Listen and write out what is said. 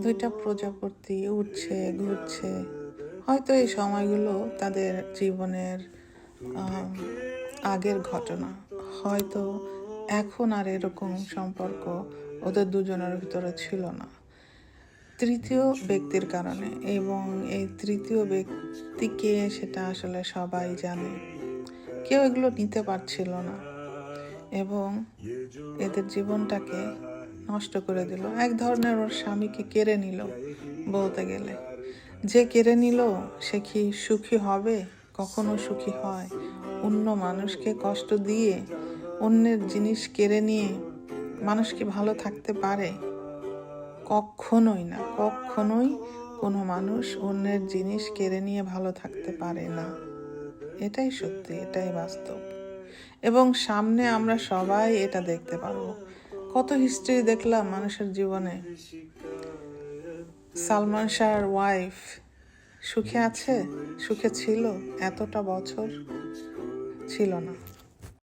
দুইটা প্রজাপতি উড়ছে ঘুরছে। হয়তো এই সময়গুলো তাদের জীবনের আগের ঘটনা, হয়তো এখন আর এরকম সম্পর্ক ওদের দুজনের ভিতরে ছিল না তৃতীয় ব্যক্তির কারণে, এবং এই তৃতীয় ব্যক্তিকে সেটা আসলে সবাই জানে। কেউ এগুলো নিতে পারছিল না এবং এদের জীবনটাকে নষ্ট করে দিল। এক ধরনের ওর স্বামীকে কেড়ে নিল বলতে গেলে। যে কেড়ে নিল সে কি সুখী হবে? কখনো সুখী হয়? অন্য মানুষকে কষ্ট দিয়ে অন্যের জিনিস কেড়ে নিয়ে মানুষ কি ভালো থাকতে পারে? কখনোই না, কখনোই কোনো মানুষ অন্যের জিনিস কেড়ে নিয়ে ভালো থাকতে পারে না। এটাই সত্যি, এটাই বাস্তব। এবং সামনে আমরা সবাই এটা দেখতে পারবো। কত হিস্ট্রি দেখলাম মানুষের জীবনে। সালমান শাহর ওয়াইফ সুখে আছে? সুখে ছিল? এতটা বছর ছিল না।